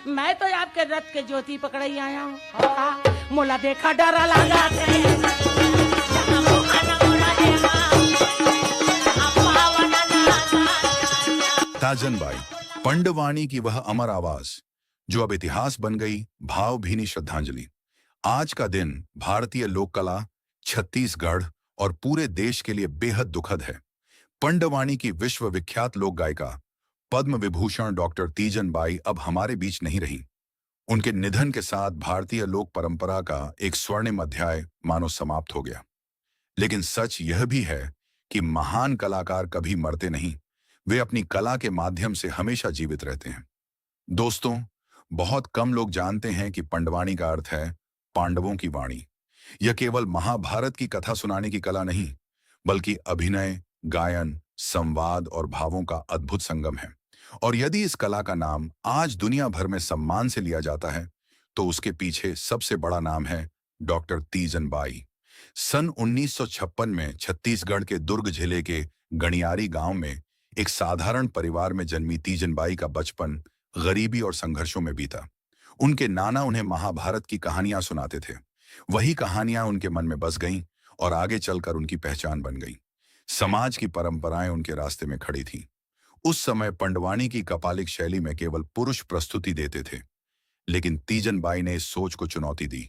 मैं तो आपके रथ के ज्योति पकड़ाई आया हूँ। मोला देखा डरा लगा ताजन बाई, पंडवानी की वह अमर आवाज जो अब इतिहास बन गई, भावभीनी श्रद्धांजलि। आज का दिन भारतीय लोक कला, छत्तीसगढ़ और पूरे देश के लिए बेहद दुखद है। पंडवानी की विश्व विख्यात लोक गायिका पद्म विभूषण डॉक्टर तीजन बाई अब हमारे बीच नहीं रही। उनके निधन के साथ भारतीय लोक परंपरा का एक स्वर्णिम अध्याय मानो समाप्त हो गया। लेकिन सच यह भी है कि महान कलाकार कभी मरते नहीं, वे अपनी कला के माध्यम से हमेशा जीवित रहते हैं। दोस्तों, बहुत कम लोग जानते हैं कि पंडवानी का अर्थ है पांडवों की वाणी। यह केवल महाभारत की कथा सुनाने की कला नहीं, बल्कि अभिनय, गायन, संवाद और भावों का अद्भुत संगम है। और यदि इस कला का नाम आज दुनिया भर में सम्मान से लिया जाता है, तो उसके पीछे सबसे बड़ा नाम है डॉक्टर तीजन बाई। सन 1956 में छत्तीसगढ़ के दुर्ग जिले के गणियारी गांव में एक साधारण परिवार में जन्मी तीजन बाई का बचपन गरीबी और संघर्षों में बीता। उनके नाना उन्हें महाभारत की कहानियां सुनाते थे। वही कहानियां उनके मन में बस गईं और आगे चलकर उनकी पहचान बन गईं। समाज की परंपराएं उनके रास्ते में खड़ी थीं। उस समय पंडवानी की कपालिक शैली में केवल पुरुष प्रस्तुति देते थे, लेकिन तीजन बाई ने इस सोच को चुनौती दी।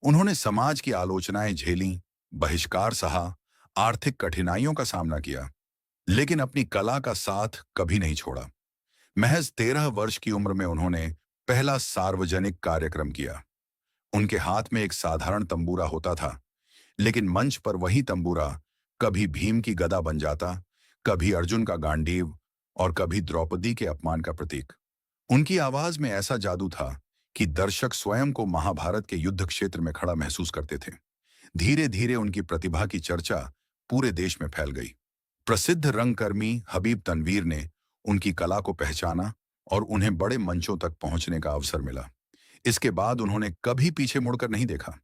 उन्होंने समाज की आलोचनाएं झेली, बहिष्कार सहा, आर्थिक कठिनाइयों का सामना किया, लेकिन अपनी कला का साथ कभी नहीं छोड़ा। महज 13 वर्ष की उम्र में उन्होंने पहला सार्वजनिक कार्यक्रम किया। उनके हाथ में एक साधारण तंबूरा होता था, लेकिन मंच पर वही तंबूरा कभी भीम की गदा बन जाता, कभी अर्जुन का गांडीव और कभी द्रौपदी के अपमान का प्रतीक। उनकी आवाज में ऐसा जादू था कि दर्शक स्वयं को महाभारत के युद्ध क्षेत्र में खड़ा महसूस करते थे। धीरे धीरे उनकी प्रतिभा की चर्चा पूरे देश में फैल गई। प्रसिद्ध रंगकर्मी हबीब तनवीर ने उनकी कला को पहचाना और उन्हें बड़े मंचों तक पहुंचने का अवसर मिला। इसके बाद उन्होंने कभी पीछे मुड़कर नहीं देखा।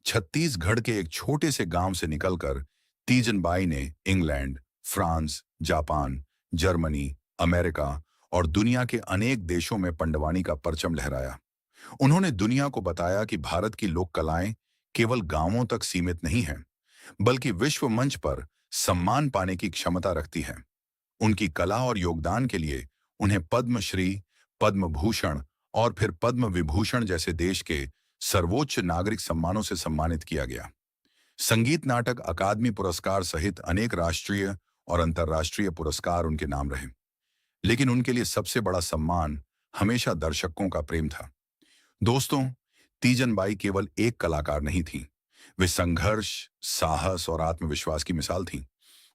छत्तीसगढ़ के एक छोटे से गांव से निकलकर तीजन बाई ने England, France, Japan, Germany, America और दुनिया के अनेक देशों में पंडवानी का परचम लहराया। उन्होंने दुनिया को बताया कि भारत की लोक कलाएं केवल गांवों तक सीमित नहीं हैं, बल्कि विश्व मंच पर सम्मान पाने की क्षमता रखती हैं। उनकी कला और योगदान के लिए उन्हें पद्मश्री, पद्म भूषण और फिर पद्म विभूषण जैसे देश के सर्वोच्च नागरिक सम्मानों से सम्मानित किया गया। संगीत नाटक अकादमी पुरस्कार सहित अनेक राष्ट्रीय और अंतर्राष्ट्रीय पुरस्कार उनके नाम रहे। लेकिन उनके लिए सबसे बड़ा सम्मान हमेशा दर्शकों का प्रेम था। दोस्तों, तीजन बाई केवल एक कलाकार नहीं थी, वे संघर्ष, साहस और आत्मविश्वास की मिसाल थी।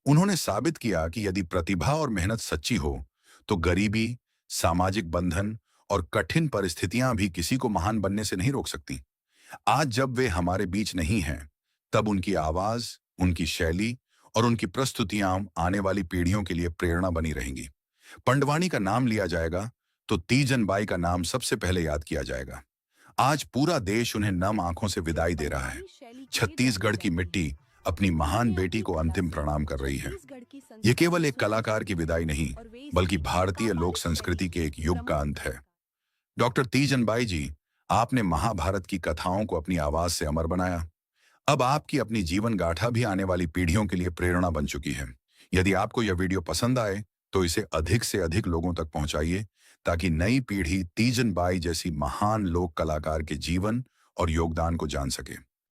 उन्होंने साबित किया कि यदि प्रतिभा और मेहनत सच्ची हो, तो गरीबी, सामाजिक बंधन और कठिन परिस्थितियां भी किसी को महान बनने से नहीं रोक सकती। आज जब वे हमारे बीच नहीं हैं, तब उनकी आवाज, उनकी शैली और उनकी प्रस्तुतियां आने वाली पीढ़ियों के लिए प्रेरणा बनी रहेंगी। पंडवानी का नाम लिया जाएगा तो तीजन बाई का नाम सबसे पहले याद किया जाएगा। आज पूरा देश उन्हें नम आंखों से विदाई दे रहा है। छत्तीसगढ़ की मिट्टी अपनी महान बेटी को अंतिम प्रणाम कर रही है। ये केवल एक कलाकार की विदाई नहीं, बल्कि भारतीय लोक संस्कृति के एक युग का अंत है। डॉक्टर तीजन बाई जी, आपने महाभारत की कथाओं को अपनी आवाज से अमर बनाया। अब आपकी अपनी जीवन गाथा भी आने वाली पीढ़ियों के लिए प्रेरणा बन चुकी है। यदि आपको यह वीडियो पसंद आए, तो इसे अधिक से अधिक लोगों तक पहुंचाइए, ताकि नई पीढ़ी तीजन बाई जैसी महान लोक कलाकार के जीवन और योगदान को जान सके।